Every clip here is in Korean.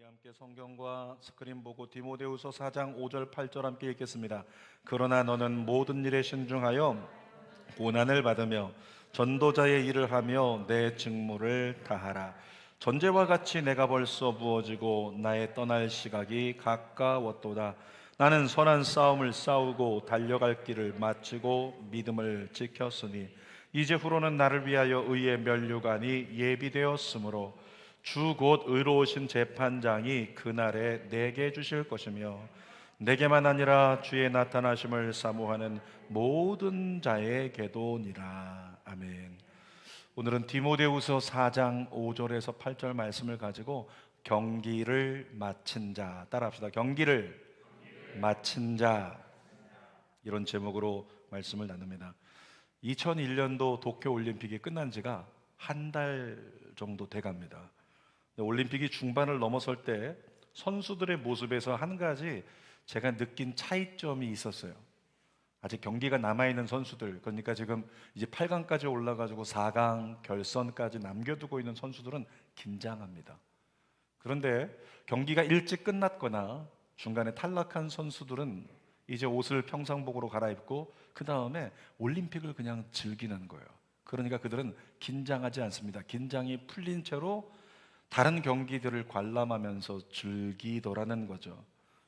함께 성경과 스크린 보고 디모데후서 4장 5절 8절 함께 읽겠습니다. 그러나 너는 모든 일에 신중하여 고난을 받으며 전도자의 일을 하며 내 직무를 다하라. 전제와 같이 내가 벌써 부어지고 나의 떠날 시각이 가까웠도다. 나는 선한 싸움을 싸우고 달려갈 길을 마치고 믿음을 지켰으니 이제후로는 나를 위하여 의의 면류관이 예비되었으므로 주 곧 의로우신 재판장이 그날에 내게 주실 것이며 내게만 아니라 주의 나타나심을 사모하는 모든 자에게도니라. 아멘. 오늘은 디모데후서 4장 5절에서 8절 말씀을 가지고 경기를 마친 자, 따라합시다. 경기를 마친 자, 이런 제목으로 말씀을 나눕니다. 2001년도 도쿄올림픽이 끝난 지가 한 달 정도 돼갑니다. 올림픽이 중반을 넘어설 때 선수들의 모습에서 한 가지 제가 느낀 차이점이 있었어요. 아직 경기가 남아있는 선수들, 그러니까 지금 이제 8강까지 올라가지고 4강 결선까지 남겨두고 있는 선수들은 긴장합니다. 그런데 경기가 일찍 끝났거나 중간에 탈락한 선수들은 이제 옷을 평상복으로 갈아입고 그 다음에 올림픽을 그냥 즐기는 거예요. 그러니까 그들은 긴장하지 않습니다. 긴장이 풀린 채로 다른 경기들을 관람하면서 즐기더라는 거죠.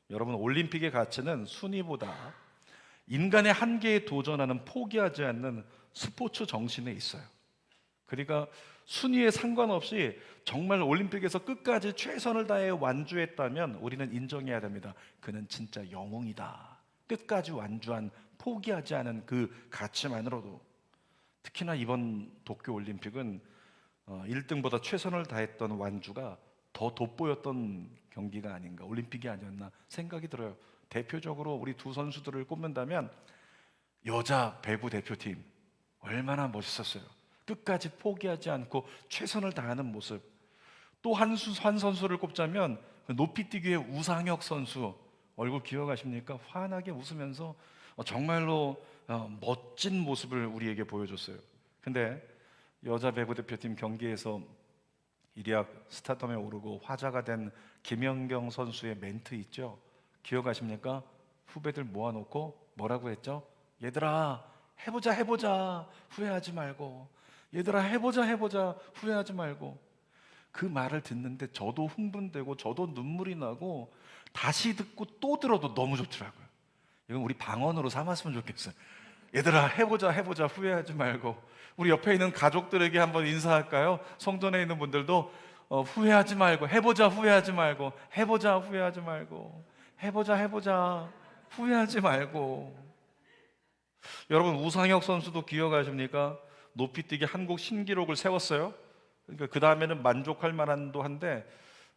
여러분, 올림픽의 가치는 순위보다 인간의 한계에 도전하는, 포기하지 않는 스포츠 정신에 있어요. 그러니까 순위에 상관없이 정말 올림픽에서 끝까지 최선을 다해 완주했다면 우리는 인정해야 됩니다. 그는 진짜 영웅이다. 끝까지 완주한, 포기하지 않은 그 가치만으로도. 특히나 이번 도쿄올림픽은 1등보다 최선을 다했던 완주가 더 돋보였던 경기가 아닌가, 올림픽이 아니었나 생각이 들어요. 대표적으로 우리 두 선수들을 꼽는다면 여자 배구 대표팀 얼마나 멋있었어요. 끝까지 포기하지 않고 최선을 다하는 모습. 또 한 선수를 꼽자면 높이뛰기의 우상혁 선수, 얼굴 기억하십니까? 환하게 웃으면서 정말로 멋진 모습을 우리에게 보여줬어요. 근데 여자 배구 대표팀 경기에서 일약 스타덤에 오르고 화제가 된 김연경 선수의 멘트 있죠? 기억하십니까? 후배들 모아놓고 뭐라고 했죠? 얘들아 해보자 해보자 후회하지 말고, 얘들아 해보자 해보자 후회하지 말고. 그 말을 듣는데 저도 흥분되고 저도 눈물이 나고 다시 듣고 또 들어도 너무 좋더라고요. 이건 우리 방언으로 삼았으면 좋겠어요. 얘들아 해보자 해보자 후회하지 말고. 우리 옆에 있는 가족들에게 한번 인사할까요? 성도 내에 있는 분들도 후회하지 말고, 해보자 후회하지 말고, 해보자 후회하지 말고, 해보자 해보자 후회하지 말고. 여러분, 우상혁 선수도 기억하십니까? 높이뛰기 한국 신기록을 세웠어요. 그러니까 그 다음에는 만족할 만한도 한데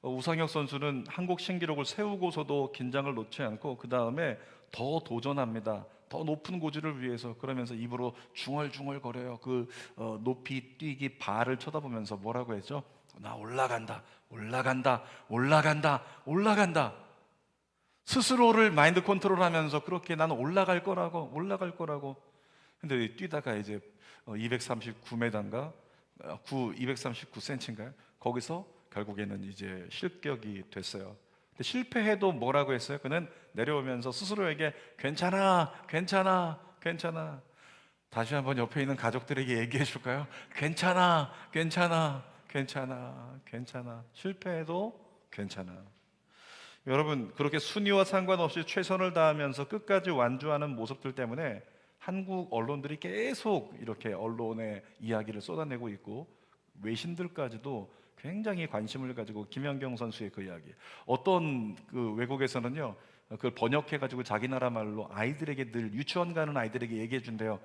우상혁 선수는 한국 신기록을 세우고서도 긴장을 놓지 않고 그 다음에 더 도전합니다. 더 높은 고지를 위해서. 그러면서 입으로 중얼중얼 거려요. 그 높이 뛰기 바를 쳐다보면서 뭐라고 했죠? 나 올라간다, 올라간다, 올라간다, 올라간다. 스스로를 마인드 컨트롤하면서 그렇게 나는 올라갈 거라고, 올라갈 거라고. 근데 뛰다가 이제 239m인가 239cm인가요? 거기서 결국에는 이제 실격이 됐어요. 근데 실패해도 뭐라고 했어요? 그는 내려오면서 스스로에게 괜찮아, 괜찮아, 괜찮아. 다시 한번 옆에 있는 가족들에게 얘기해 줄까요? 괜찮아, 괜찮아, 괜찮아, 괜찮아. 실패해도 괜찮아. 여러분, 그렇게 순위와 상관없이 최선을 다하면서 끝까지 완주하는 모습들 때문에 한국 언론들이 계속 이렇게 언론의 이야기를 쏟아내고 있고 외신들까지도 굉장히 관심을 가지고 김연경 선수의 그 이야기, 어떤 그 외국에서는요 그걸 번역해가지고 자기 나라 말로 아이들에게, 늘 유치원 가는 아이들에게 얘기해 준대요.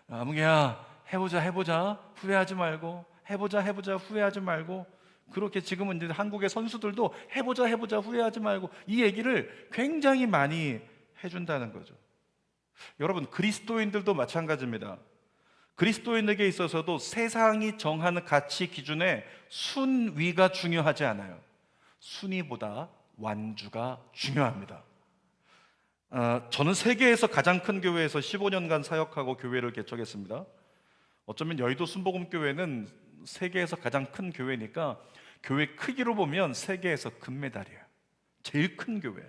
아무개야 해보자 해보자 후회하지 말고, 해보자 해보자 후회하지 말고. 그렇게 지금은 이제 한국의 선수들도 해보자 해보자 후회하지 말고 이 얘기를 굉장히 많이 해준다는 거죠. 여러분, 그리스도인들도 마찬가지입니다. 그리스도인에게 있어서도 세상이 정하는 가치 기준에 순위가 중요하지 않아요. 순위보다 완주가 중요합니다. 저는 세계에서 가장 큰 교회에서 15년간 사역하고 교회를 개척했습니다. 어쩌면 여의도 순복음교회는 세계에서 가장 큰 교회니까 교회 크기로 보면 세계에서 금메달이에요. 제일 큰 교회.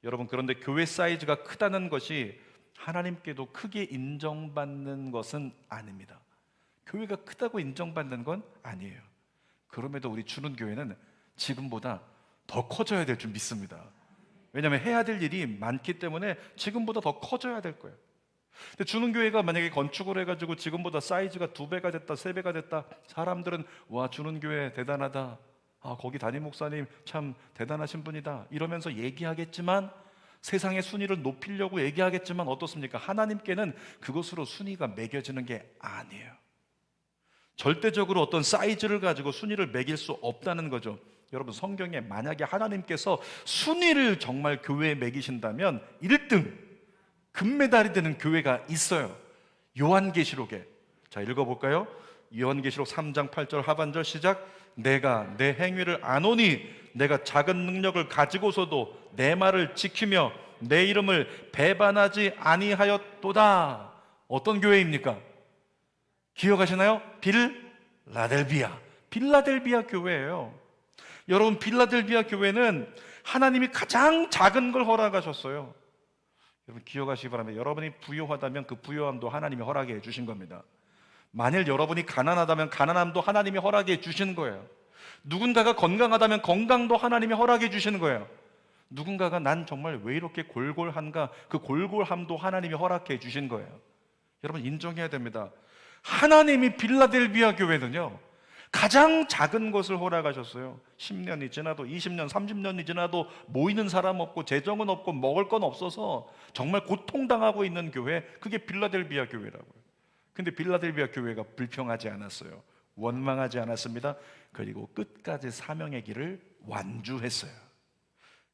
여러분, 그런데 교회 사이즈가 크다는 것이 하나님께도 크게 인정받는 것은 아닙니다. 교회가 크다고 인정받는 건 아니에요. 그럼에도 우리 주는 교회는 지금보다 더 커져야 될 줄 믿습니다. 왜냐하면 해야 될 일이 많기 때문에 지금보다 더 커져야 될 거예요. 근데 주는 교회가 만약에 건축을 해가지고 지금보다 사이즈가 2배가 됐다, 3배가 됐다, 사람들은 와, 주는 교회 대단하다, 아, 거기 담임 목사님 참 대단하신 분이다 이러면서 얘기하겠지만, 세상의 순위를 높이려고 얘기하겠지만 어떻습니까? 하나님께는 그것으로 순위가 매겨지는 게 아니에요. 절대적으로 어떤 사이즈를 가지고 순위를 매길 수 없다는 거죠. 여러분, 성경에 만약에 하나님께서 순위를 정말 교회에 매기신다면 1등 금메달이 되는 교회가 있어요. 요한계시록에. 자, 읽어볼까요? 요한계시록 3장 8절 하반절 시작. 내가 내 행위를 아노니 내가 작은 능력을 가지고서도 내 말을 지키며 내 이름을 배반하지 아니하였도다. 어떤 교회입니까? 기억하시나요? 빌라델비아. 빌라델비아 교회예요. 여러분, 빌라델비아 교회는 하나님이 가장 작은 걸 허락하셨어요. 여러분, 기억하시기 바랍니다. 여러분이 부유하다면 그 부유함도 하나님이 허락해 주신 겁니다. 만일 여러분이 가난하다면 가난함도 하나님이 허락해 주신 거예요. 누군가가 건강하다면 건강도 하나님이 허락해 주시는 거예요. 누군가가 난 정말 왜 이렇게 골골한가, 그 골골함도 하나님이 허락해 주신 거예요. 여러분, 인정해야 됩니다. 하나님이 빌라델비아 교회는요, 가장 작은 것을 허락하셨어요. 10년이 지나도 20년, 30년이 지나도 모이는 사람 없고 재정은 없고 먹을 건 없어서 정말 고통당하고 있는 교회, 그게 빌라델비아 교회라고요. 근데 빌라델비아 교회가 불평하지 않았어요. 원망하지 않았습니다. 그리고 끝까지 사명의 길을 완주했어요.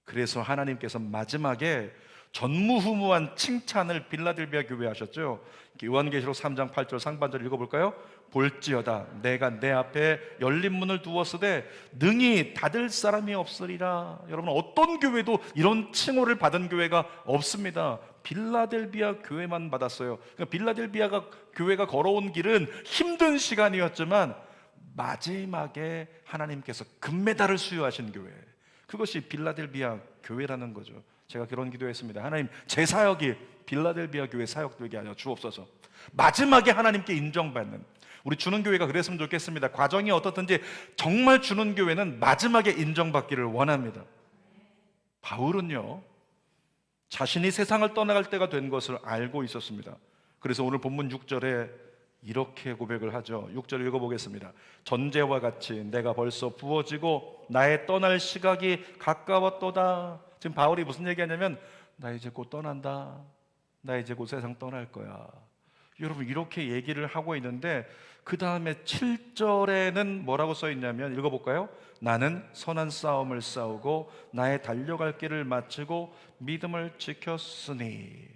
그래서 하나님께서 마지막에 전무후무한 칭찬을 빌라델비아 교회에 하셨죠. 요한계시록 3장 8절 상반절 읽어볼까요? 볼지어다 내가 내 앞에 열린 문을 두었으되 능히 닫을 사람이 없으리라. 여러분, 어떤 교회도 이런 칭호를 받은 교회가 없습니다. 빌라델비아 교회만 받았어요. 그러니까 빌라델비아 교회가 걸어온 길은 힘든 시간이었지만 마지막에 하나님께서 금메달을 수여하신 교회, 그것이 빌라델비아 교회라는 거죠. 제가 그런 기도했습니다. 하나님, 제 사역이 빌라델비아 교회 사역 되게 하여 주옵소서. 마지막에 하나님께 인정받는 우리 주는 교회가 그랬으면 좋겠습니다. 과정이 어떻든지 정말 주는 교회는 마지막에 인정받기를 원합니다. 바울은요, 자신이 세상을 떠나갈 때가 된 것을 알고 있었습니다. 그래서 오늘 본문 6절에 이렇게 고백을 하죠. 6절 읽어보겠습니다. 전제와 같이 내가 벌써 부어지고 나의 떠날 시각이 가까웠도다. 지금 바울이 무슨 얘기하냐면, 나 이제 곧 떠난다, 나 이제 곧 세상 떠날 거야. 여러분, 이렇게 얘기를 하고 있는데 그 다음에 7절에는 뭐라고 써 있냐면, 읽어볼까요? 나는 선한 싸움을 싸우고 나의 달려갈 길을 마치고 믿음을 지켰으니.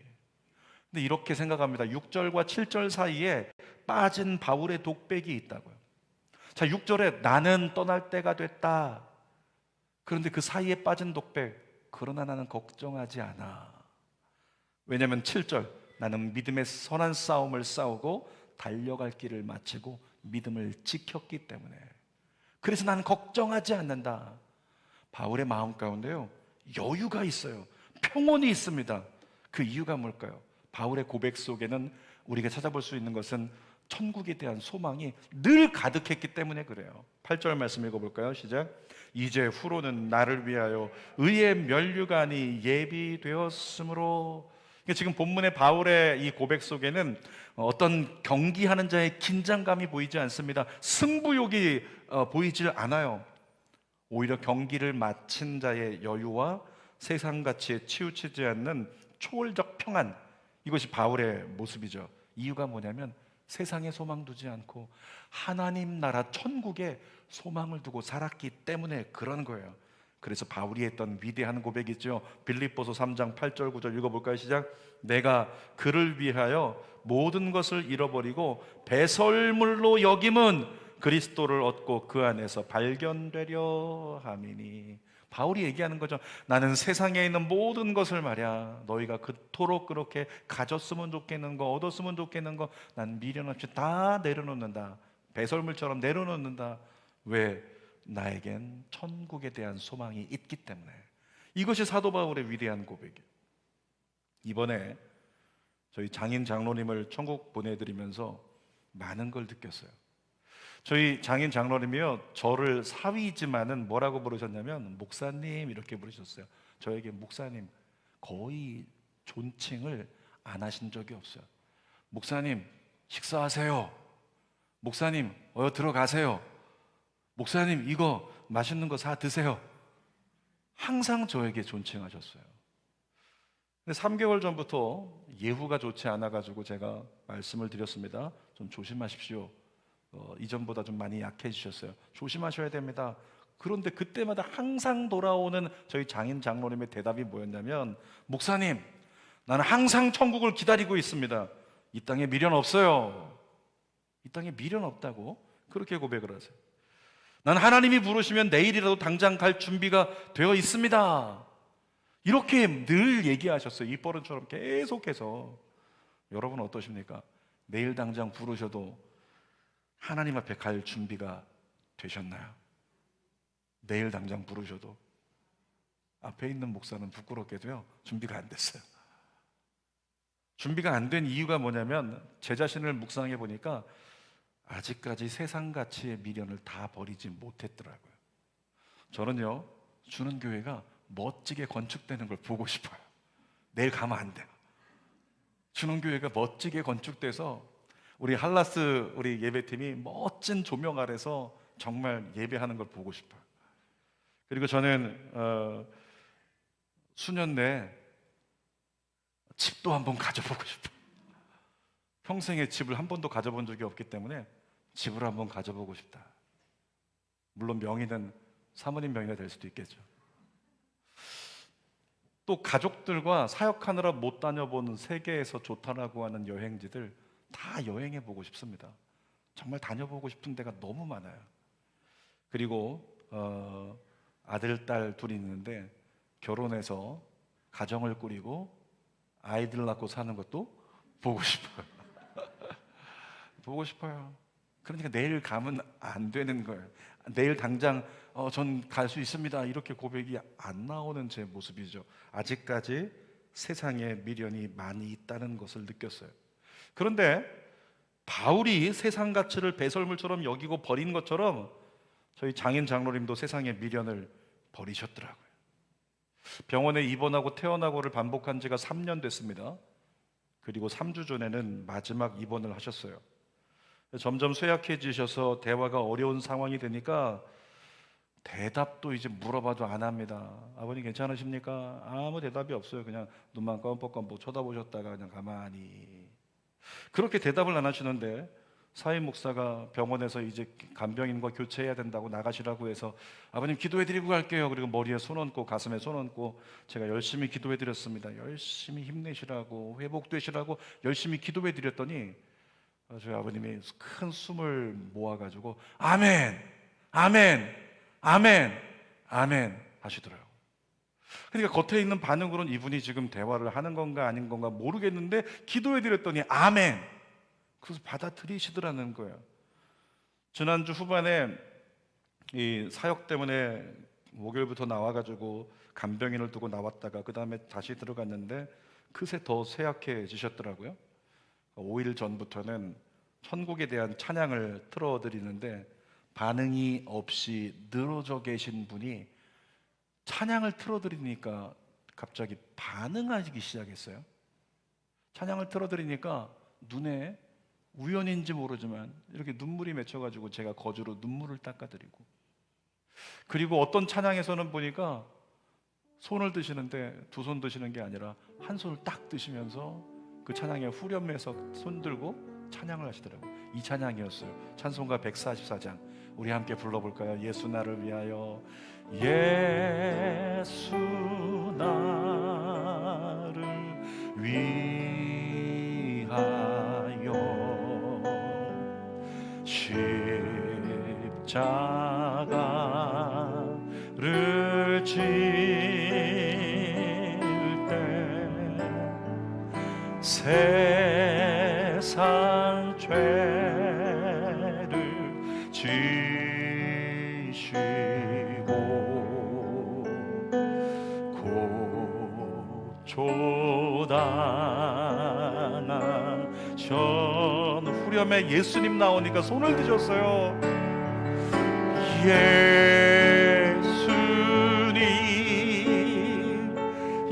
근데 이렇게 생각합니다. 6절과 7절 사이에 빠진 바울의 독백이 있다고요. 자, 6절에 나는 떠날 때가 됐다. 그런데 그 사이에 빠진 독백, 그러나 나는 걱정하지 않아. 왜냐하면 7절, 나는 믿음의 선한 싸움을 싸우고 달려갈 길을 마치고 믿음을 지켰기 때문에, 그래서 나는 걱정하지 않는다. 바울의 마음 가운데요, 여유가 있어요. 평온이 있습니다. 그 이유가 뭘까요? 바울의 고백 속에는 우리가 찾아볼 수 있는 것은 천국에 대한 소망이 늘 가득했기 때문에 그래요. 8절 말씀 읽어볼까요? 시작. 이제 후로는 나를 위하여 의의 면류관이 예비되었으므로. 지금 본문의 바울의 이 고백 속에는 어떤 경기하는 자의 긴장감이 보이지 않습니다. 승부욕이 보이질 않아요. 오히려 경기를 마친 자의 여유와 세상 가치에 치우치지 않는 초월적 평안, 이것이 바울의 모습이죠. 이유가 뭐냐면 세상에 소망 두지 않고 하나님 나라 천국에 소망을 두고 살았기 때문에 그런 거예요. 그래서 바울이 했던 위대한 고백이 있죠. 빌립보서 3장 8절 9절 읽어볼까요? 시작. 내가 그를 위하여 모든 것을 잃어버리고 배설물로 여김은 그리스도를 얻고 그 안에서 발견되려 함이니. 바울이 얘기하는 거죠. 나는 세상에 있는 모든 것을 말이야, 너희가 그토록 그렇게 가졌으면 좋겠는 거, 얻었으면 좋겠는 거, 난 미련 없이 다 내려놓는다. 배설물처럼 내려놓는다. 왜? 나에겐 천국에 대한 소망이 있기 때문에. 이것이 사도 바울의 위대한 고백이에요. 이번에 저희 장인 장로님을 천국 보내드리면서 많은 걸 느꼈어요. 저희 장인 장로님이요, 저를 사위이지만은 뭐라고 부르셨냐면 목사님 이렇게 부르셨어요. 저에게 목사님, 거의 존칭을 안 하신 적이 없어요. 목사님 식사하세요. 목사님 들어가세요. 목사님 이거 맛있는 거 사 드세요. 항상 저에게 존칭하셨어요. 근데 3개월 전부터 예후가 좋지 않아가지고 제가 말씀을 드렸습니다. 좀 조심하십시오. 이전보다 좀 많이 약해지셨어요. 조심하셔야 됩니다. 그런데 그때마다 항상 돌아오는 저희 장인 장로님의 대답이 뭐였냐면, 목사님 나는 항상 천국을 기다리고 있습니다. 이 땅에 미련 없어요. 이 땅에 미련 없다고 그렇게 고백을 하세요. 난 하나님이 부르시면 내일이라도 당장 갈 준비가 되어 있습니다. 이렇게 늘 얘기하셨어요. 입버릇처럼 계속해서. 여러분 어떠십니까? 내일 당장 부르셔도 하나님 앞에 갈 준비가 되셨나요? 내일 당장 부르셔도 앞에 있는 목사는 부끄럽게도요, 준비가 안 됐어요. 준비가 안 된 이유가 뭐냐면, 제 자신을 묵상해 보니까 아직까지 세상 가치의 미련을 다 버리지 못했더라고요. 저는요, 주는 교회가 멋지게 건축되는 걸 보고 싶어요. 내일 가면 안 돼요. 주는 교회가 멋지게 건축돼서 우리 할라스 우리 예배팀이 멋진 조명 아래서 정말 예배하는 걸 보고 싶어요. 그리고 저는 수년 내에 집도 한번 가져보고 싶어요. 평생에 집을 한 번도 가져본 적이 없기 때문에 집을 한번 가져보고 싶다. 물론 명의는 사모님 명의가 될 수도 있겠죠. 또 가족들과 사역하느라 못 다녀보는 세계에서 좋다라고 하는 여행지들 다 여행해 보고 싶습니다. 정말 다녀보고 싶은 데가 너무 많아요. 그리고 아들, 딸 둘이 있는데 결혼해서 가정을 꾸리고 아이들 낳고 사는 것도 보고 싶어요. 보고 싶어요. 그러니까 내일 가면 안 되는 거예요. 내일 당장 전 갈 수 있습니다 이렇게 고백이 안 나오는 제 모습이죠. 아직까지 세상에 미련이 많이 있다는 것을 느꼈어요. 그런데 바울이 세상 가치를 배설물처럼 여기고 버린 것처럼 저희 장인 장로님도 세상의 미련을 버리셨더라고요. 병원에 입원하고 퇴원하고를 반복한 지가 3년 됐습니다. 그리고 3주 전에는 마지막 입원을 하셨어요. 점점 쇠약해지셔서 대화가 어려운 상황이 되니까 대답도 이제 물어봐도 안 합니다. 아버님 괜찮으십니까? 아무 대답이 없어요. 그냥 눈만 껌뻑껌뻑 쳐다보셨다가 그냥 가만히. 그렇게 대답을 안 하시는데 사임 목사가 병원에서 이제 간병인과 교체해야 된다고 나가시라고 해서 아버님 기도해드리고 갈게요. 그리고 머리에 손 얹고 가슴에 손 얹고 제가 열심히 기도해드렸습니다. 열심히 힘내시라고 회복되시라고 열심히 기도해드렸더니 저희 아버님이 큰 숨을 모아가지고 아멘, 아멘, 아멘, 아멘 하시더라고요. 그러니까 겉에 있는 반응으로는 이분이 지금 대화를 하는 건가 아닌 건가 모르겠는데 기도해드렸더니 아멘, 그래서 받아들이시더라는 거예요. 지난주 후반에 이 사역 때문에 목요일부터 나와가지고 간병인을 두고 나왔다가 그 다음에 다시 들어갔는데 그새 더 쇠약해지셨더라고요. 5일 전부터는 천국에 대한 찬양을 틀어드리는데 반응이 없이 늘어져 계신 분이 찬양을 틀어드리니까 갑자기 반응하기 시작했어요. 찬양을 틀어드리니까 눈에 우연인지 모르지만 이렇게 눈물이 맺혀가지고 제가 거즈로 눈물을 닦아드리고, 그리고 어떤 찬양에서는 보니까 손을 드시는데 두 손 드시는 게 아니라 한 손을 딱 드시면서 그 찬양에 후렴에서 손 들고 찬양을 하시더라고요. 이 찬양이었어요. 찬송가 144장 우리 함께 불러볼까요? 예수 나를 위하여, 예수 나를 위하여 십자가를 질 때 세상 죄를 지시고 초단하션. 후렴에 예수님 나오니까 손을 드셨어요. 예수님,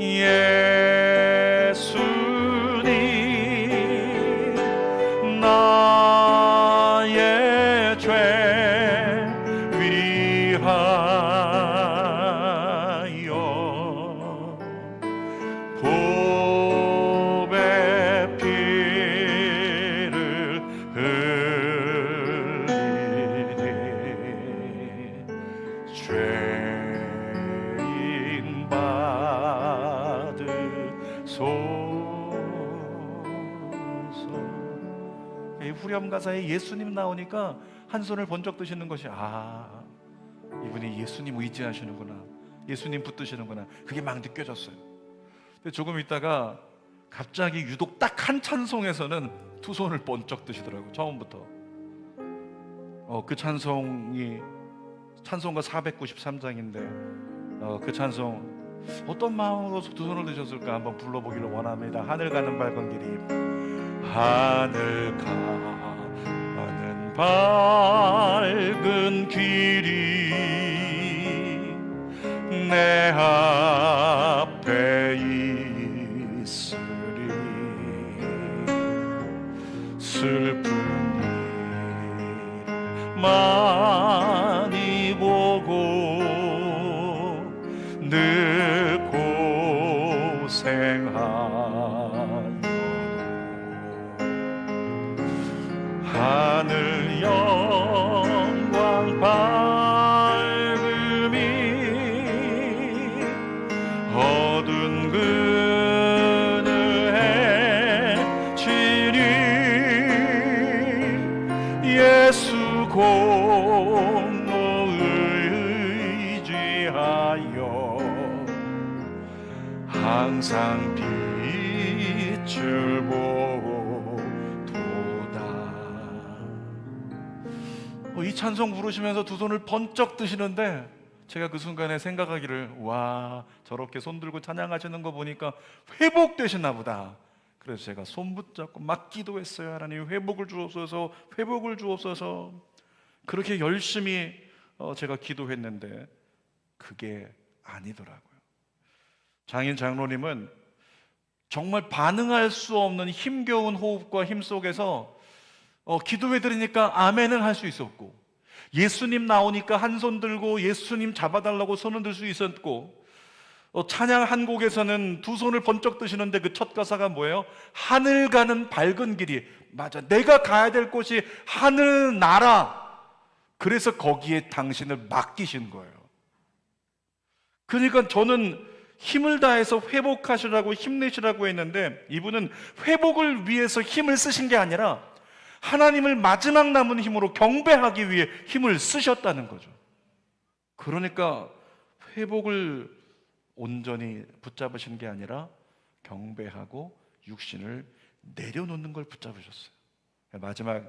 예수님, 나의 죄 위하여 보배 피를 흘리니 죄인 받으소서. 이 후렴 가사에 예수님 나오니까 한 손을 번쩍 드시는 것이, 아, 이분이 예수님 의지하시는구나, 예수님 붙드시는구나, 그게 막 느껴졌어요. 근데 조금 있다가 갑자기 유독 딱 한 찬송에서는 두 손을 번쩍 드시더라고요. 처음부터. 그 찬송이 찬송가 493장인데 그 찬송 어떤 마음으로 두 손을 드셨을까 한번 불러보기를 원합니다. 하늘 가는 밝은 길이. 하늘 가는 밝은 길이 내 앞에 있으리 슬픈 일 많이 보고 늘 고생하여도 하늘 영광 밝음이 어두운 그늘 해치니 예수 공로의 의지하여 항상 빛을 보도다. 이 찬송 부르시면서 두 손을 번쩍 드시는데 제가 그 순간에 생각하기를, 와, 저렇게 손 들고 찬양하시는 거 보니까 회복되시나 보다. 그래서 제가 손 붙잡고 막 기도했어요. 하나님 회복을 주옵소서, 회복을 주옵소서. 그렇게 열심히 제가 기도했는데 그게 아니더라고요. 장인 장로님은 정말 반응할 수 없는 힘겨운 호흡과 힘 속에서 기도해드리니까 아멘은 할 수 있었고, 예수님 나오니까 한 손 들고 예수님 잡아달라고 손을 들 수 있었고, 찬양 한 곡에서는 두 손을 번쩍 드시는데 그 첫 가사가 뭐예요? 하늘 가는 밝은 길이. 맞아, 내가 가야 될 곳이 하늘 나라. 그래서 거기에 당신을 맡기신 거예요. 그러니까 저는 힘을 다해서 회복하시라고 힘내시라고 했는데 이분은 회복을 위해서 힘을 쓰신 게 아니라 하나님을 마지막 남은 힘으로 경배하기 위해 힘을 쓰셨다는 거죠. 그러니까 회복을 온전히 붙잡으신 게 아니라 경배하고 육신을 내려놓는 걸 붙잡으셨어요. 마지막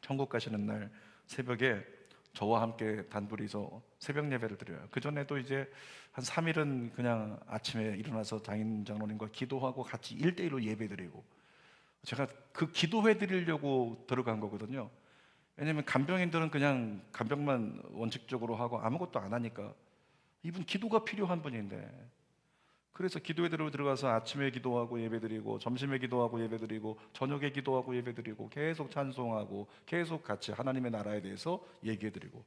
천국 가시는 날 새벽에 저와 함께 단둘이서 새벽 예배를 드려요. 그전에도 이제 한 3일은 그냥 아침에 일어나서 장인 장로님과 기도하고 같이 1대1로 예배 드리고, 제가 그 기도해 드리려고 들어간 거거든요. 왜냐면 간병인들은 그냥 간병만 원칙적으로 하고 아무것도 안 하니까 이분 기도가 필요한 분인데, 그래서 기도회 들어가서 아침에 기도하고 예배드리고 점심에 기도하고 예배드리고 저녁에 기도하고 예배드리고 계속 찬송하고 계속 같이 하나님의 나라에 대해서 얘기해드리고,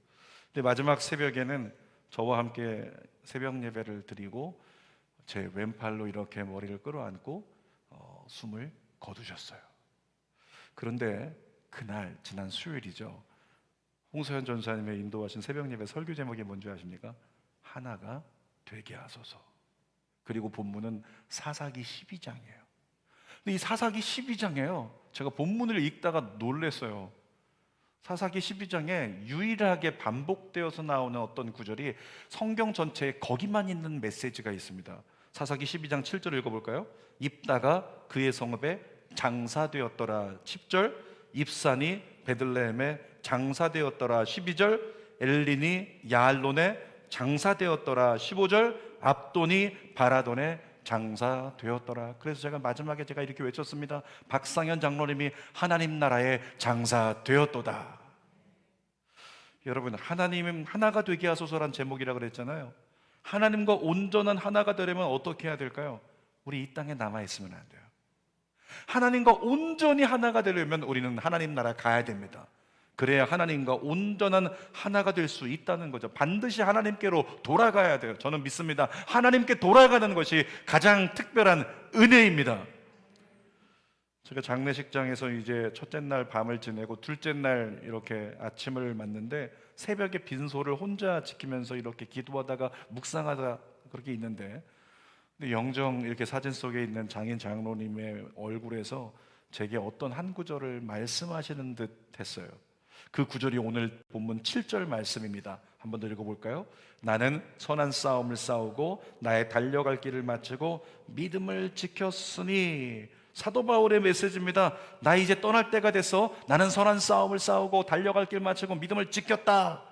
근데 마지막 새벽에는 저와 함께 새벽 예배를 드리고 제 왼팔로 이렇게 머리를 끌어안고 숨을 거두셨어요. 그런데 그날 지난 수요일이죠. 홍서현 전사님의 인도하신 새벽 예배 설교 제목이 뭔지 아십니까? 하나가 되게 하소서. 그리고 본문은 사사기 12장이에요. 근데 이 사사기 12장에요, 제가 본문을 읽다가 놀랐어요. 사사기 12장에 유일하게 반복되어서 나오는 어떤 구절이 성경 전체에 거기만 있는 메시지가 있습니다. 사사기 12장 7절 읽어볼까요? 입다가 그의 성읍에 장사되었더라 10절, 입산이 베들레헴에 장사되었더라 12절, 엘린이 야알론에 장사되었더라 15절, 압돈이 바라돈에 장사되었더라. 그래서 제가 마지막에 제가 이렇게 외쳤습니다. 박상현 장로님이 하나님 나라의 장사되었도다. 여러분, 하나님 하나가 되게 하소서란 제목이라 그랬잖아요. 하나님과 온전한 하나가 되려면 어떻게 해야 될까요? 우리 이 땅에 남아 있으면 안 돼요. 하나님과 온전히 하나가 되려면 우리는 하나님 나라 가야 됩니다. 그래야 하나님과 온전한 하나가 될 수 있다는 거죠. 반드시 하나님께로 돌아가야 돼요. 저는 믿습니다. 하나님께 돌아가는 것이 가장 특별한 은혜입니다. 제가 장례식장에서 이제 첫째 날 밤을 지내고 둘째 날 이렇게 아침을 맞는데 새벽에 빈소를 혼자 지키면서 이렇게 기도하다가 묵상하다 그렇게 있는데, 근데 영정 이렇게 사진 속에 있는 장인 장로님의 얼굴에서 제게 어떤 한 구절을 말씀하시는 듯 했어요. 그 구절이 오늘 본문 7절 말씀입니다. 한번 더 읽어볼까요? 나는 선한 싸움을 싸우고 나의 달려갈 길을 마치고 믿음을 지켰으니. 사도 바울의 메시지입니다. 나 이제 떠날 때가 됐어. 나는 선한 싸움을 싸우고 달려갈 길 마치고 믿음을 지켰다.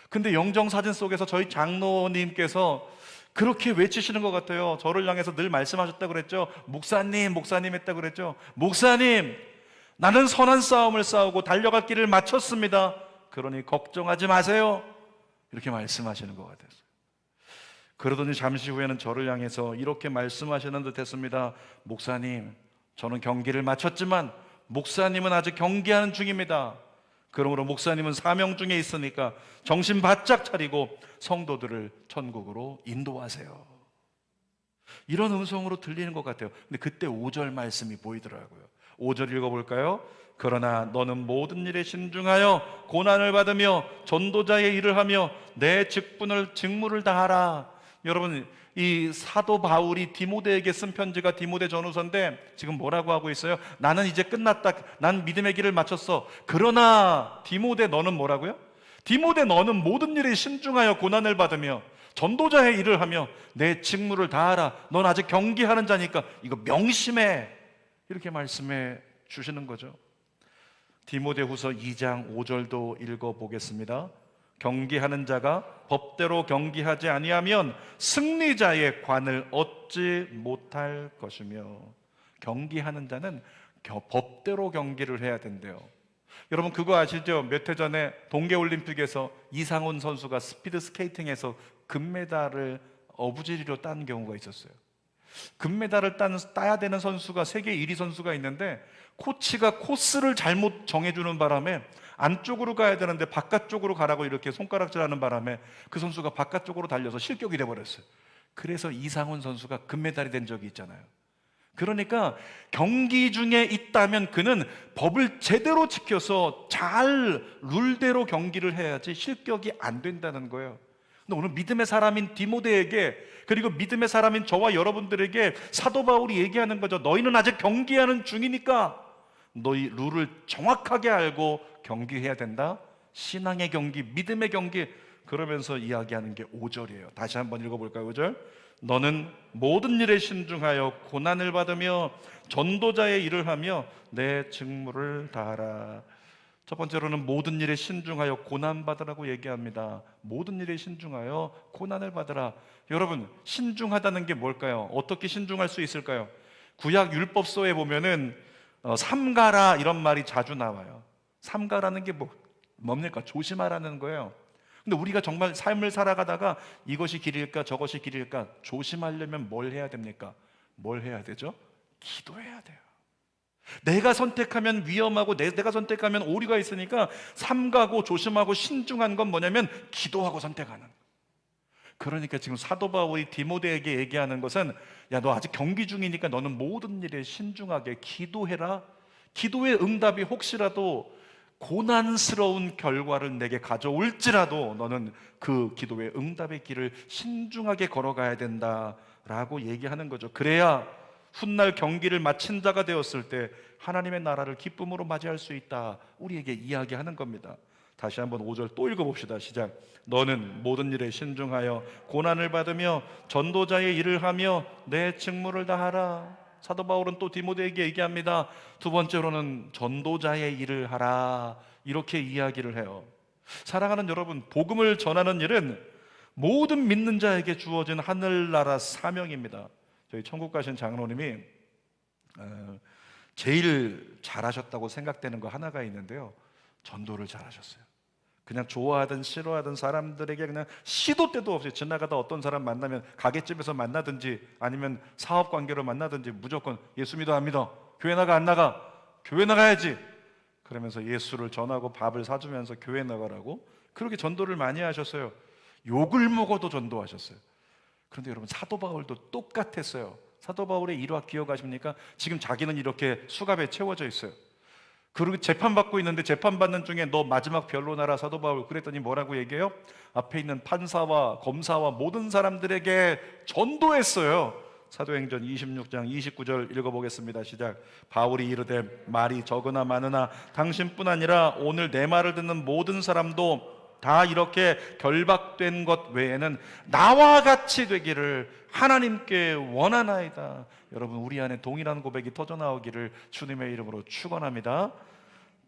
근데 영정 사진 속에서 저희 장로님께서 그렇게 외치시는 것 같아요. 저를 향해서 늘 말씀하셨다고 그랬죠. 목사님, 목사님 했다고 그랬죠. 목사님, 나는 선한 싸움을 싸우고 달려갈 길을 마쳤습니다. 그러니 걱정하지 마세요. 이렇게 말씀하시는 것 같았어요. 그러더니 잠시 후에는 저를 향해서 이렇게 말씀하시는 듯 했습니다. 목사님, 저는 경기를 마쳤지만 목사님은 아직 경기하는 중입니다. 그러므로 목사님은 사명 중에 있으니까 정신 바짝 차리고 성도들을 천국으로 인도하세요. 이런 음성으로 들리는 것 같아요. 근데 그때 5절 말씀이 보이더라고요. 5절 읽어볼까요? 그러나 너는 모든 일에 신중하여 고난을 받으며 전도자의 일을 하며 내 직무를 다하라. 여러분, 이 사도 바울이 디모데에게 쓴 편지가 디모데 전후서인데 지금 뭐라고 하고 있어요? 나는 이제 끝났다. 난 믿음의 길을 마쳤어. 그러나 디모데 너는 뭐라고요? 디모데 너는 모든 일에 신중하여 고난을 받으며 전도자의 일을 하며 내 직무를 다하라. 넌 아직 경기하는 자니까 이거 명심해. 이렇게 말씀해 주시는 거죠. 디모데후서 2장 5절도 읽어보겠습니다. 경기하는 자가 법대로 경기하지 아니하면 승리자의 관을 얻지 못할 것이며. 경기하는 자는 법대로 경기를 해야 된대요. 여러분 그거 아시죠? 몇 해 전에 동계올림픽에서 이상훈 선수가 스피드 스케이팅에서 금메달을 어부지리로 딴 경우가 있었어요. 금메달을 따야 되는 선수가 세계 1위 선수가 있는데 코치가 코스를 잘못 정해주는 바람에 안쪽으로 가야 되는데 바깥쪽으로 가라고 이렇게 손가락질하는 바람에 그 선수가 바깥쪽으로 달려서 실격이 돼버렸어요. 그래서 이상훈 선수가 금메달이 된 적이 있잖아요. 그러니까 경기 중에 있다면 그는 법을 제대로 지켜서 잘 룰대로 경기를 해야지 실격이 안 된다는 거예요. 근데 오늘 믿음의 사람인 디모데에게, 그리고 믿음의 사람인 저와 여러분들에게 사도 바울이 얘기하는 거죠. 너희는 아직 경기하는 중이니까 너희 룰을 정확하게 알고 경기해야 된다. 신앙의 경기, 믿음의 경기. 그러면서 이야기하는 게 5절이에요. 다시 한번 읽어볼까요? 5절. 너는 모든 일에 신중하여 고난을 받으며 전도자의 일을 하며 내 직무를 다하라. 첫 번째로는 모든 일에 신중하여 고난 받으라고 얘기합니다. 모든 일에 신중하여 고난을 받으라. 여러분, 신중하다는 게 뭘까요? 어떻게 신중할 수 있을까요? 구약 율법서에 보면은 삼가라 이런 말이 자주 나와요. 삼가라는 게 뭡니까? 조심하라는 거예요. 근데 우리가 정말 삶을 살아가다가 이것이 길일까 저것이 길일까 조심하려면 뭘 해야 됩니까? 뭘 해야 되죠? 기도해야 돼요. 내가 선택하면 위험하고 내가 선택하면 오류가 있으니까 삼가고 조심하고 신중한 건 뭐냐면 기도하고 선택하는. 그러니까 지금 사도 바울이 디모데에게 얘기하는 것은 야, 너 아직 경기 중이니까 너는 모든 일에 신중하게 기도해라. 기도의 응답이 혹시라도 고난스러운 결과를 내게 가져올지라도 너는 그 기도의 응답의 길을 신중하게 걸어가야 된다라고 얘기하는 거죠. 그래야 훗날 경기를 마친 자가 되었을 때 하나님의 나라를 기쁨으로 맞이할 수 있다. 우리에게 이야기하는 겁니다. 다시 한번 5절 또 읽어봅시다. 시작. 너는 모든 일에 신중하여 고난을 받으며 전도자의 일을 하며 내 직무를 다하라. 사도 바울은 또 디모데에게 얘기합니다. 두 번째로는 전도자의 일을 하라. 이렇게 이야기를 해요. 사랑하는 여러분, 복음을 전하는 일은 모든 믿는 자에게 주어진 하늘나라 사명입니다. 저희 천국 가신 장로님이 제일 잘하셨다고 생각되는 거 하나가 있는데요, 전도를 잘하셨어요. 그냥 좋아하든 싫어하든 사람들에게 그냥 시도 때도 없이 지나가다 어떤 사람 만나면 가게집에서 만나든지 아니면 사업 관계로 만나든지 무조건 예수 믿어 안 믿어? 교회 나가 안 나가? 교회 나가야지. 그러면서 예수를 전하고 밥을 사주면서 교회 나가라고 그렇게 전도를 많이 하셨어요. 욕을 먹어도 전도하셨어요. 그런데 여러분, 사도 바울도 똑같았어요. 사도 바울의 일화 기억하십니까? 지금 자기는 이렇게 수갑에 채워져 있어요. 그리고 재판받고 있는데 재판받는 중에 너 마지막 변론하라 사도 바울. 그랬더니 뭐라고 얘기해요? 앞에 있는 판사와 검사와 모든 사람들에게 전도했어요. 사도행전 26장 29절 읽어보겠습니다. 시작. 바울이 이르되 말이 적으나 많으나 당신뿐 아니라 오늘 내 말을 듣는 모든 사람도 다 이렇게 결박된 것 외에는 나와 같이 되기를 하나님께 원하나이다. 여러분, 우리 안에 동일한 고백이 터져나오기를 주님의 이름으로 축원합니다.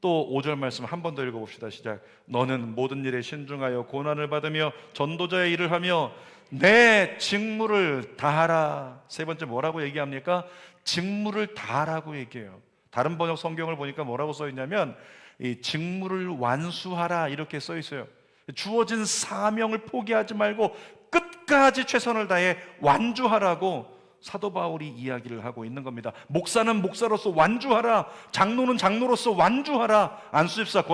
또 5절 말씀 한 번 더 읽어봅시다. 시작. 너는 모든 일에 신중하여 고난을 받으며 전도자의 일을 하며 내 직무를 다하라. 세 번째 뭐라고 얘기합니까? 직무를 다하라고 얘기해요. 다른 번역 성경을 보니까 뭐라고 써 있냐면 이 직무를 완수하라 이렇게 써 있어요. 주어진 사명을 포기하지 말고 끝까지 최선을 다해 완주하라고 사도 바울이 이야기를 하고 있는 겁니다. 목사는 목사로서 완주하라. 장로는 장로로서 완주하라. 안수집사,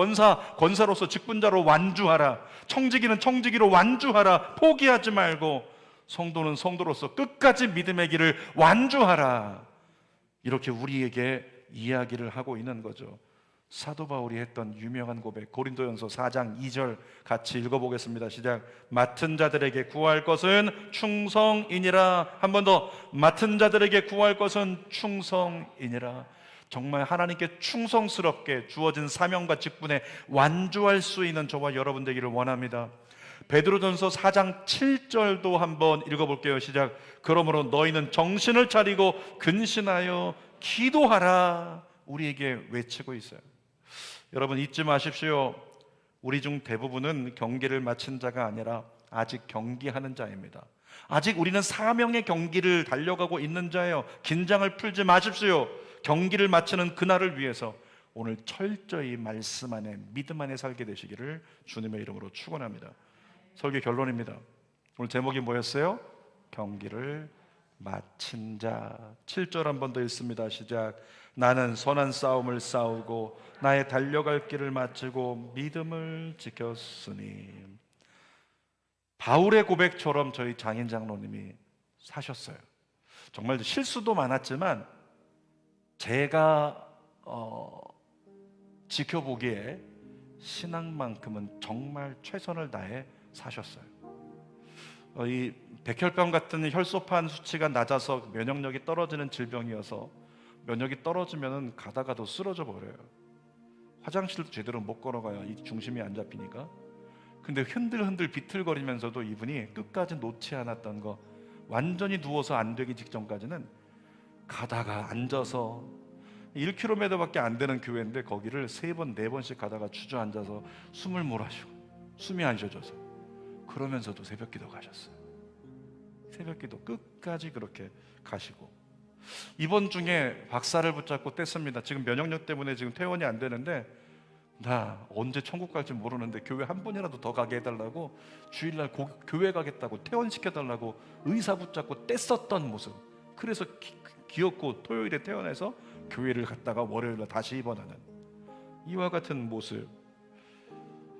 권사로서 직분자로 완주하라. 청지기는 청지기로 완주하라. 포기하지 말고 성도는 성도로서 끝까지 믿음의 길을 완주하라. 이렇게 우리에게 이야기를 하고 있는 거죠. 사도 바울이 했던 유명한 고백, 고린도전서 4장 2절 같이 읽어보겠습니다. 시작. 맡은 자들에게 구할 것은 충성이니라. 한 번 더. 맡은 자들에게 구할 것은 충성이니라. 정말 하나님께 충성스럽게 주어진 사명과 직분에 완주할 수 있는 저와 여러분 되기를 원합니다. 베드로전서 4장 7절도 한번 읽어볼게요. 시작. 그러므로 너희는 정신을 차리고 근신하여 기도하라. 우리에게 외치고 있어요. 여러분, 잊지 마십시오. 우리 중 대부분은 경기를 마친 자가 아니라 아직 경기하는 자입니다. 아직 우리는 사명의 경기를 달려가고 있는 자예요. 긴장을 풀지 마십시오. 경기를 마치는 그날을 위해서 오늘 철저히 말씀 안에, 믿음 안에 살게 되시기를 주님의 이름으로 축원합니다. 설교 결론입니다. 오늘 제목이 뭐였어요? 경기를 마친 자. 7절 한 번 더 읽습니다. 시작. 나는 선한 싸움을 싸우고 나의 달려갈 길을 마치고 믿음을 지켰으니. 바울의 고백처럼 저희 장인 장로님이 사셨어요. 정말 실수도 많았지만 제가 지켜보기에 신앙만큼은 정말 최선을 다해 사셨어요. 이 백혈병 같은 혈소판 수치가 낮아서 면역력이 떨어지는 질병이어서 면역이 떨어지면 가다가도 쓰러져 버려요. 화장실도 제대로 못 걸어가요. 이 중심이 안 잡히니까. 근데 흔들흔들 비틀거리면서도 이분이 끝까지 놓지 않았던 거, 완전히 누워서 안 되기 직전까지는 가다가 앉아서 1km밖에 안 되는 교회인데 거기를 3번, 4번씩 가다가 주저앉아서 숨을 몰아쉬고 숨이 안 쉬어져서 그러면서도 새벽기도 가셨어요. 새벽기도 끝까지 그렇게 가시고 이번 중에 박사를 붙잡고 뗐습니다. 지금 면역력 때문에 지금 퇴원이 안 되는데 나 언제 천국 갈지 모르는데 교회 한 번이라도 더 가게 해달라고 주일날 교회 가겠다고 퇴원시켜달라고 의사 붙잡고 뗐었던 모습. 그래서 귀엽고 토요일에 퇴원해서 교회를 갔다가 월요일날 다시 입원하는 이와 같은 모습.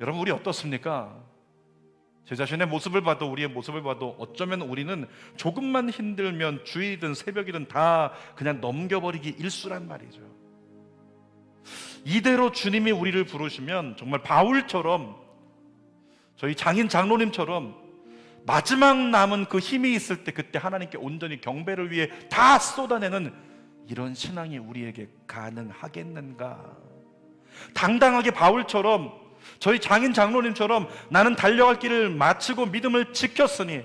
여러분, 우리 어떻습니까? 제 자신의 모습을 봐도, 우리의 모습을 봐도 어쩌면 우리는 조금만 힘들면 주일이든 새벽이든 다 그냥 넘겨버리기 일쑤란 말이죠. 이대로 주님이 우리를 부르시면 정말 바울처럼, 저희 장인 장로님처럼 마지막 남은 그 힘이 있을 때 그때 하나님께 온전히 경배를 위해 다 쏟아내는 이런 신앙이 우리에게 가능하겠는가? 당당하게 바울처럼, 저희 장인 장로님처럼 나는 달려갈 길을 마치고 믿음을 지켰으니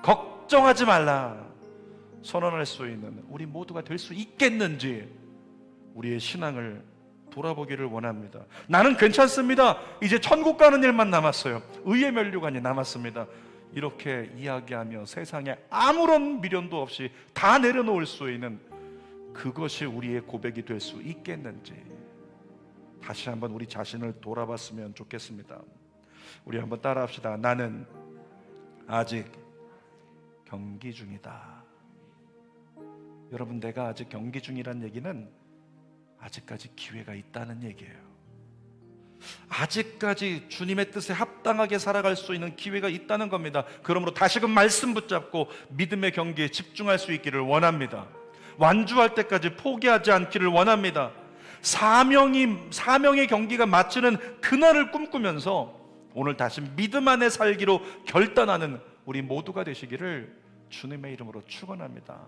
걱정하지 말라 선언할 수 있는 우리 모두가 될 수 있겠는지 우리의 신앙을 돌아보기를 원합니다. 나는 괜찮습니다. 이제 천국 가는 일만 남았어요. 의의 면류관이 남았습니다. 이렇게 이야기하며 세상에 아무런 미련도 없이 다 내려놓을 수 있는 그것이 우리의 고백이 될 수 있겠는지 다시 한번 우리 자신을 돌아봤으면 좋겠습니다. 우리 한번 따라합시다. 나는 아직 경기 중이다. 여러분, 내가 아직 경기 중이란 얘기는 아직까지 기회가 있다는 얘기예요. 아직까지 주님의 뜻에 합당하게 살아갈 수 있는 기회가 있다는 겁니다. 그러므로 다시금 말씀 붙잡고 믿음의 경기에 집중할 수 있기를 원합니다. 완주할 때까지 포기하지 않기를 원합니다. 사명의 경기가 마치는 그날을 꿈꾸면서 오늘 다시 믿음 안에 살기로 결단하는 우리 모두가 되시기를 주님의 이름으로 축원합니다.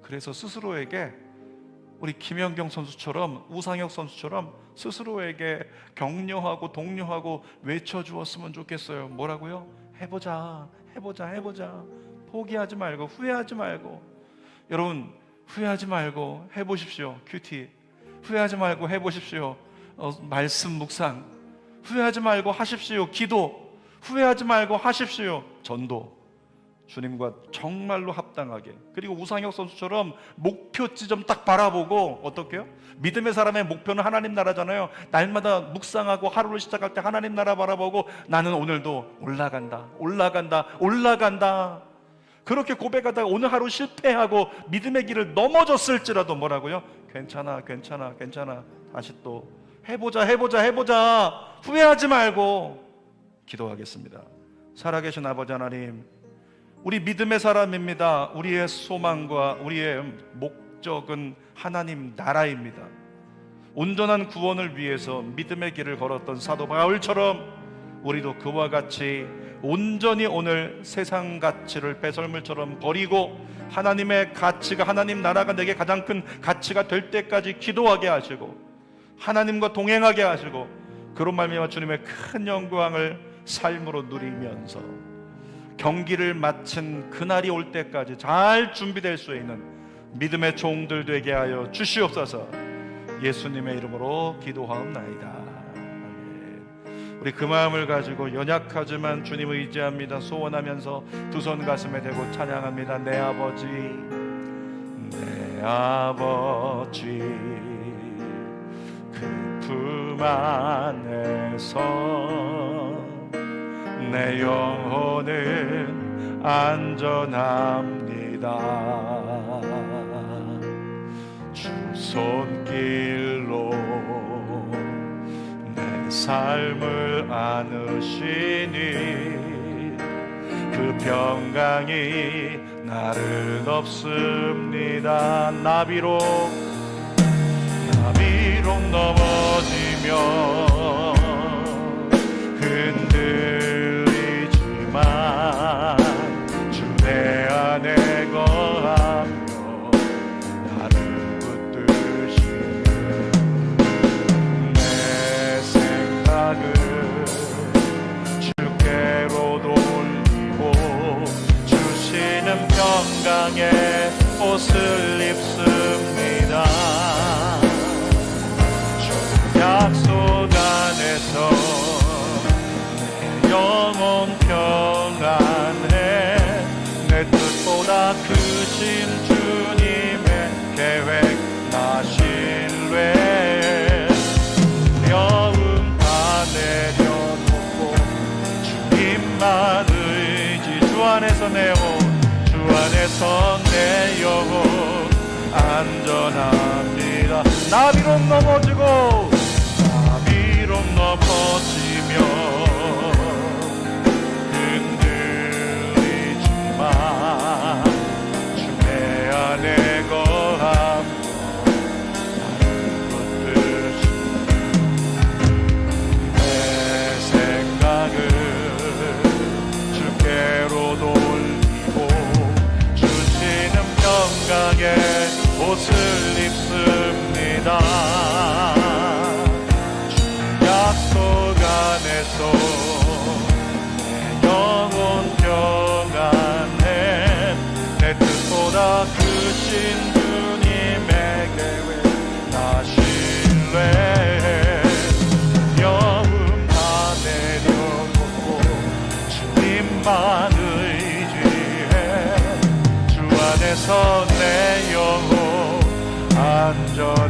그래서 스스로에게 우리 김연경 선수처럼, 우상혁 선수처럼 스스로에게 격려하고 독려하고 외쳐주었으면 좋겠어요. 뭐라고요? 해보자, 해보자, 해보자. 포기하지 말고, 후회하지 말고. 여러분, 후회하지 말고 해보십시오. 큐티. 후회하지 말고 해보십시오. 말씀 묵상. 후회하지 말고 하십시오. 기도. 후회하지 말고 하십시오. 전도. 주님과 정말로 합당하게. 그리고 우상혁 선수처럼 목표 지점 딱 바라보고, 어떻게요? 믿음의 사람의 목표는 하나님 나라잖아요. 날마다 묵상하고 하루를 시작할 때 하나님 나라 바라보고 나는 오늘도 올라간다, 올라간다, 올라간다. 그렇게 고백하다가 오늘 하루 실패하고 믿음의 길을 넘어졌을지라도 뭐라고요? 괜찮아, 괜찮아, 괜찮아. 다시 또 해보자, 해보자, 해보자. 후회하지 말고 기도하겠습니다. 살아계신 아버지 하나님, 우리 믿음의 사람입니다. 우리의 소망과 우리의 목적은 하나님 나라입니다. 온전한 구원을 위해서 믿음의 길을 걸었던 사도 바울처럼 우리도 그와 같이 온전히 오늘 세상 가치를 배설물처럼 버리고 하나님의 가치가, 하나님 나라가 내게 가장 큰 가치가 될 때까지 기도하게 하시고 하나님과 동행하게 하시고 그런 말미암아 주님의 큰 영광을 삶으로 누리면서 경기를 마친 그날이 올 때까지 잘 준비될 수 있는 믿음의 종들 되게 하여 주시옵소서. 예수님의 이름으로 기도하옵나이다. 아멘. 우리 그 마음을 가지고 연약하지만 주님 의지합니다. 소원하면서 두 손 가슴에 대고 찬양합니다. 내 아버지, 내 아버지, 그 품 안에서 내 영혼은 안전합니다. 주 손길로 내 삶을 안으시니 그 평강이 나를 덮습니다. 나비로 넘어지며 흔들리지만 주 내 안에 거하며 나를 붙드시네. 내 생각을 주께로 돌리고 주시는 평강의 옷을 입습니다. 약속 안에서 내 영혼 평안해. 내 뜻보다 크신 주님의 계획 나 신뢰. 여움 다 내려놓고 주님만 의지. 주 안에서 내 영혼, 주 안에서 내 영혼 안전합니다. 나비로 넘어지고 나비로 넘어지며 흔들리지만 주 내 안에 거하며 나를 붙드시네. 내 생각을 주께로 돌리고 주시는 평강의 옷을 입습니다. 주 약속 안에서 내 영혼 평안해. 내 뜻보다 크신 주님의 계획 나 신뢰해. 여움 다 내려놓고 주님만 의지해 주 안에서 내 영혼 안전